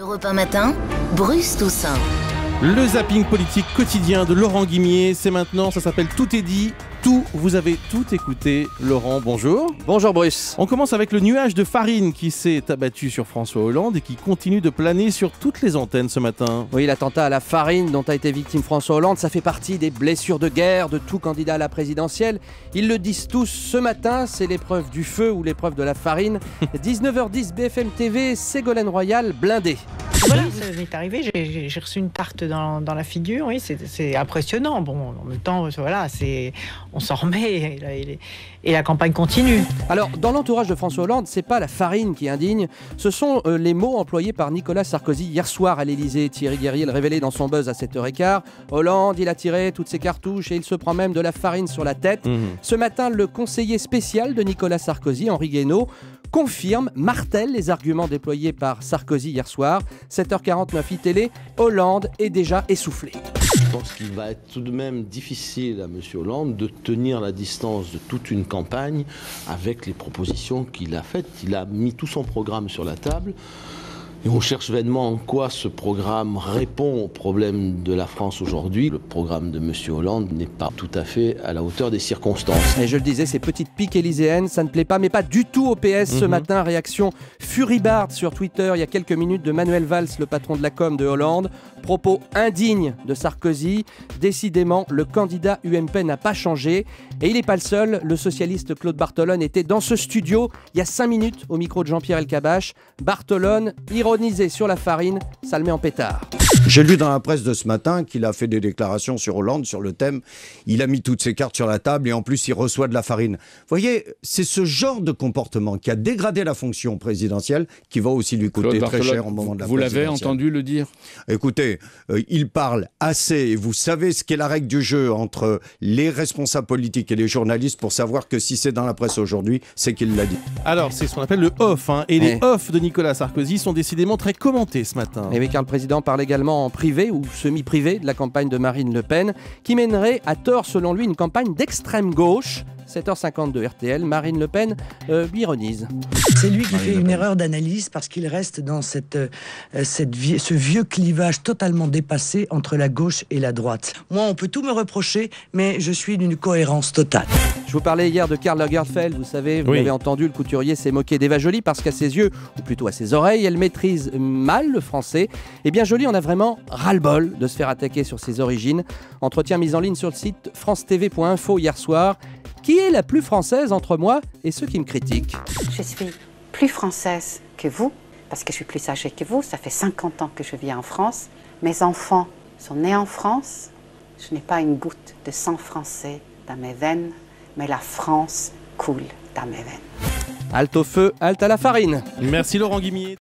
Europe 1 matin, Bruce Toussaint. Le zapping politique quotidien de Laurent Guimier, c'est maintenant, ça s'appelle Tout est dit, tout, vous avez tout écouté. Laurent, bonjour. Bonjour Bruce. On commence avec le nuage de farine qui s'est abattu sur François Hollande et qui continue de planer sur toutes les antennes ce matin. Oui, l'attentat à la farine dont a été victime François Hollande, ça fait partie des blessures de guerre de tout candidat à la présidentielle. Ils le disent tous ce matin, c'est l'épreuve du feu ou l'épreuve de la farine. 19h10 BFM TV, Ségolène Royal blindée. Voilà, ça m'est arrivé, j'ai reçu une tarte dans la figure, oui, c'est impressionnant. Bon, en même temps, voilà, on s'en remet et la campagne continue. Alors, dans l'entourage de François Hollande, c'est pas la farine qui indigne, ce sont les mots employés par Nicolas Sarkozy hier soir à l'Elysée. Thierry Guerrier le révélait dans son buzz à 7h15. Hollande, il a tiré toutes ses cartouches et il se prend même de la farine sur la tête. Ce matin, le conseiller spécial de Nicolas Sarkozy, Henri Guénaud, confirme, martèle les arguments déployés par Sarkozy hier soir. 7h49 iTélé, Hollande est déjà essoufflé. Je pense qu'il va être tout de même difficile à M. Hollande de tenir la distance de toute une campagne avec les propositions qu'il a faites. Il a mis tout son programme sur la table. Et on cherche vainement en quoi ce programme répond aux problèmes de la France aujourd'hui. Le programme de M. Hollande n'est pas tout à fait à la hauteur des circonstances. Et je le disais, ces petites piques élyséennes, ça ne plaît pas, mais pas du tout au PS ce matin. Réaction furibarde sur Twitter il y a quelques minutes de Manuel Valls, le patron de la com de Hollande. Propos indignes de Sarkozy. Décidément, le candidat UMP n'a pas changé. Et il n'est pas le seul. Le socialiste Claude Barthelone était dans ce studio il y a 5 minutes au micro de Jean-Pierre Elkabbach. Barthelone, ironisé sur la farine, ça le met en pétard. J'ai lu dans la presse de ce matin qu'il a fait des déclarations sur Hollande, sur le thème. Il a mis toutes ses cartes sur la table et en plus il reçoit de la farine. Vous voyez, c'est ce genre de comportement qui a dégradé la fonction présidentielle qui va aussi lui coûter très cher au moment de la présidentielle. Vous l'avez entendu le dire ? Écoutez, il parle assez et vous savez ce qu'est la règle du jeu entre les responsables politiques et les journalistes pour savoir que si c'est dans la presse aujourd'hui, c'est qu'il l'a dit. Alors, c'est ce qu'on appelle le off, et les off de Nicolas Sarkozy sont décidément très commentés ce matin. Et oui, car le président parle également en privé ou semi-privé de la campagne de Marine Le Pen, qui mènerait à tort selon lui une campagne d'extrême gauche. 7h52 RTL, Marine Le Pen ironise. C'est lui qui fait une erreur d'analyse parce qu'il reste dans ce vieux clivage totalement dépassé entre la gauche et la droite. Moi, on peut tout me reprocher, mais je suis d'une cohérence totale. Je vous parlais hier de Karl Lagerfeld, vous savez, vous l'avez entendu, le couturier s'est moqué d'Eva Joly parce qu'à ses yeux, ou plutôt à ses oreilles, elle maîtrise mal le français. Eh bien, Joly en a vraiment ras-le-bol de se faire attaquer sur ses origines. Entretien mis en ligne sur le site francetv.info hier soir. Qui est la plus française entre moi et ceux qui me critiquent? Je suis plus française que vous, parce que je suis plus âgée que vous. Ça fait 50 ans que je vis en France. Mes enfants sont nés en France. Je n'ai pas une goutte de sang français dans mes veines, mais la France coule dans mes veines. Halte au feu, halte à la farine. Merci Laurent Guimier.